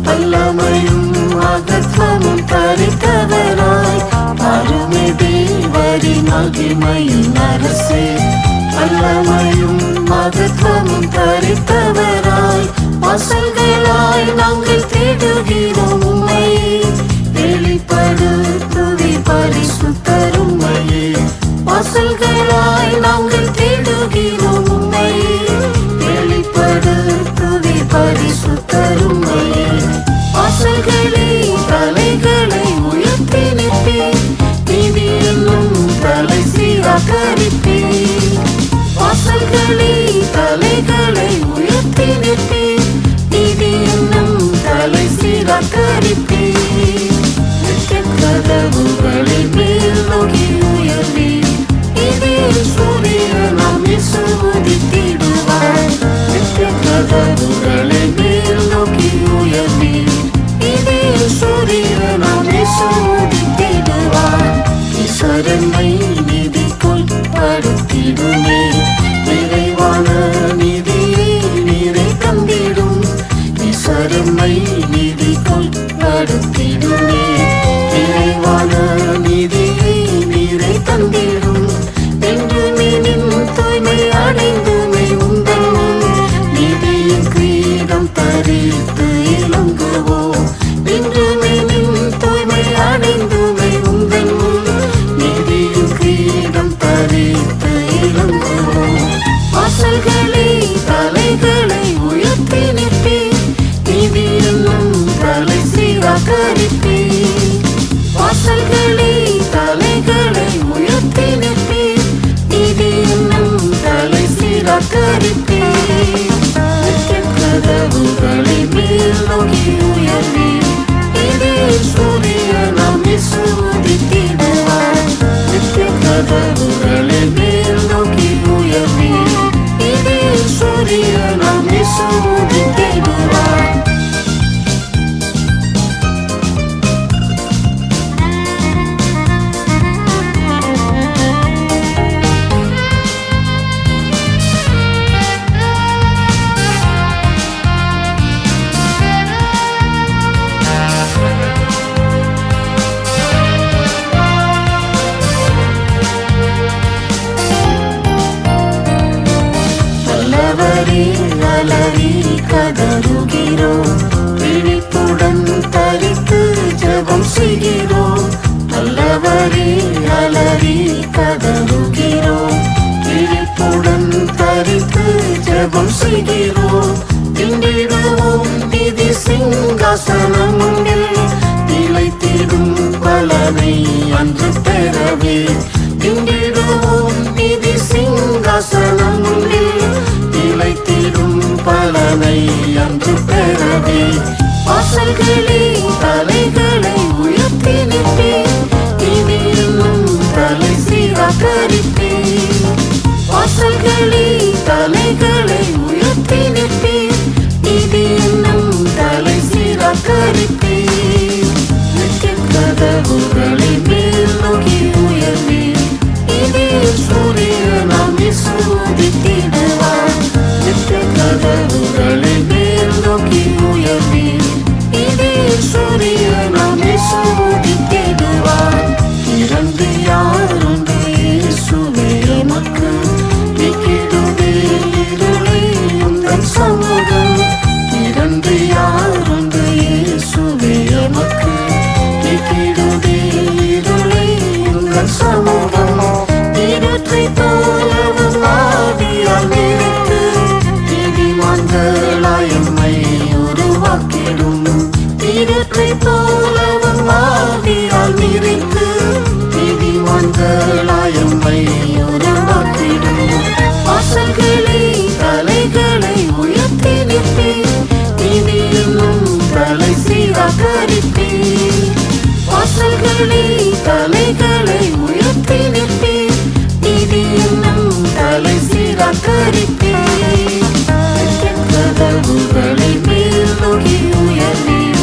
வல்லமையும் மகத்துவமும் தரித்தவராய் அருமை தேவரின் மகிமையின் அரசே. வல்லமையும் மகத்துவமும் தரித்தவராய் வாசல்களாய் நாங்கள் தேடுகிறோம் உம்மை. வெளிப்படுத்துவி பரிசுத்தர் உம்மையே. வாசல்களாய் நாங்கள் தேடுகிறோம் உம்மை. வெளிப்படுத்துவி பரிசுத்தர் உம்மையே. வாசல்களே தலைகளை உயர்த்தி நிற்பீர், நீதி என்னும் தலை சீராக்கரிப்பீர். வாசல்களே தலைகளை உயர்த்தி நிற்பீர், நீதி என்னும் தலை சீராக்கரிப்பீர். நித்திய கதவுகளை மேல் நோக்கி உயர்வீர், இதில் சூரியனாம் இயேசு உதித்திடுவார். நித்திய கதவுகளை மேல் நோக்கி உயர்வீர், இதில் சூரியனாம் இயேசு உதித்திடுவார். ஈஸ்வரனை நீதிக்குள் படுத்திடுமே, நிறைவான நீதியை நீரை தந்திடும். ஈஸ்வரனை நீதிக்குள் படுத்திடுமே, நிறைவான நீதியை நீரை தந்திடும். என்றுமே நின் தூய்மை அடைந்துமே உந்தன் நீதியின் கிரீடம் தரித்து இலங்குவோம். என்றுமே நின் தூய்மை அடைந்துமே உந்தன் நீதியின் கிரீடம் தரித்து இலங்குவோம். வாசல்களே தலைகளை உயர்த்தி நிற்பீர், நீதி என்னும் தலை சீராக்கரிப்பீர். வாசல்களே தலைகளை உயர்த்தி நிற்பீர், நீதி என்னும் தலை சீராக்கரிப்பீர். நித்திய கதவுகளை மேல் நோக்கி உயர்வீர், இதில் சூரியனாம் இயேசு உதித்திடுவார். நித்திய கதவுகளை மேல் நோக்கி உயர்வீர், இதில் சூரியனாம் இயேசு உதித்திடுவார். அலறி கதறுகிறோம், விழிப்புடன் தரித்து ஜெபம் செய்கிறோம். நல்லவரே அலறி கதறுகிறோம், விழிப்புடன் தரித்து ஜெபம் செய்கிறோம். திண்டிடுவோம் நிதி சிங்காசனம் முன்னில், நிலைத்திடும் பலனை அன்று பெறவே. திண்டிடுவோம் நிதி சிங்காசனம் முன்னில், நிலைத்திடும் பலனை அன்று பெறவே. வாசல்களே தலைகளை உயர்த்தி நிற்பீர், நீதி என்னும் தலை சீராக்கரிப்பீர். வாசல்களே தலைகளை உயர்த்தி நிற்பீர், நீதி என்னும் தலை சீராக்கரிப்பீர். நித்திய கதவுகளை மேல் நோக்கி உயர்வீர், இதில் சூரியனாம் இயேசு உதித்திடுவார். நித்திய கதவுகளை மேல் நோக்கி உயர்வீர், இதில் சூரியனாம் இயேசு உதித்திடுவார். இறந்து யாருண்டு இயேசுவே எமக்கு, நீக்கிடுவே இருளை உந்தன் சமூகம். இறந்து யாருண்டு இயேசுவே எமக்கு, நீக்கிடுவே இருளை உந்தன் சமூகம். இருட்டை போலவும் ஆவியால் நிறைத்து, நீதிமான்களாய் எம்மை உருவாக்கிடும். இருட்டை போலவும் ஆவியால் நிறைத்து, நீதிமான்களாய் எம்மை உருவாக்கிடும். வாசல்களே தலைகளை உயர்த்தி நிற்பீர், நீதி என்னும் தலை சீராக்கரிப்பீர். வாசல்களே தலைகளை உயர்த்தி நிற்பீர், நீதி என்னும் தலை சீராக்கரிப்பீர். நித்திய கதவுகளை மேல் நோக்கி உயர்வீர்,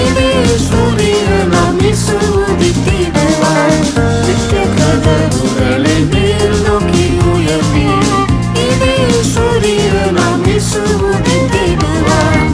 இதில் சூரியனாம் இயேசு உதித்திடுவார். நித்திய கதவுகளை மேல் நோக்கி உயர்வீர், இதில் சூரியனாம் இயேசு உதித்திடுவார்.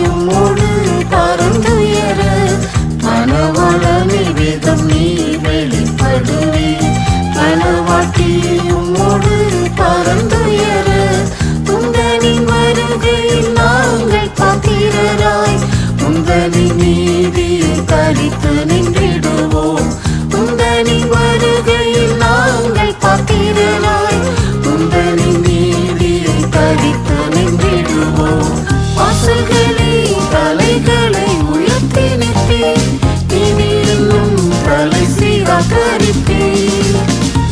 உம்மோடு பறந்துயர மனவளமே வேதம் நீ வெளிப்படுவே மனவாட்டி உம்மோடு பறந்துயர உந்தனின் வருகையில் நாங்கள் பாத்திரராய் உந்தனின் நீதியை தரித்து நின்றிடுவோம் உந்தனின் வருகையில் நாங்கள் பாத்திரராய் உந்தனின் நீதியை தரித்து நின்றிடுவோம் வாசல்களே தலைகளை உயர்த்தி நிற்பேன் இனி இன்னும் தலை சீராக்கரிப்பேன்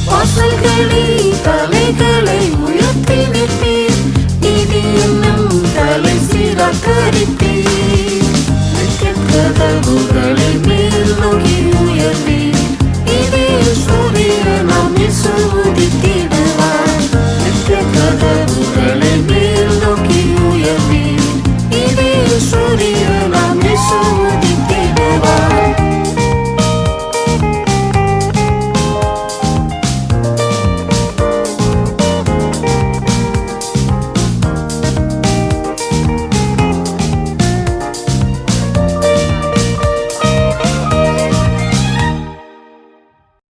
வாசல்களே தலைகளை உயர்த்தி நிற்பேன் இனி இன்னும் தலை சீராக்கரிப்பேன் கதவுகளை மேல் நோக்கி உயர்வேன் இனி சூரியனாம் இயேசு உதித்திடுவார் நித்திய கதவுகளை மேல் நோக்கி உயர்வேன் இனி சூரியன்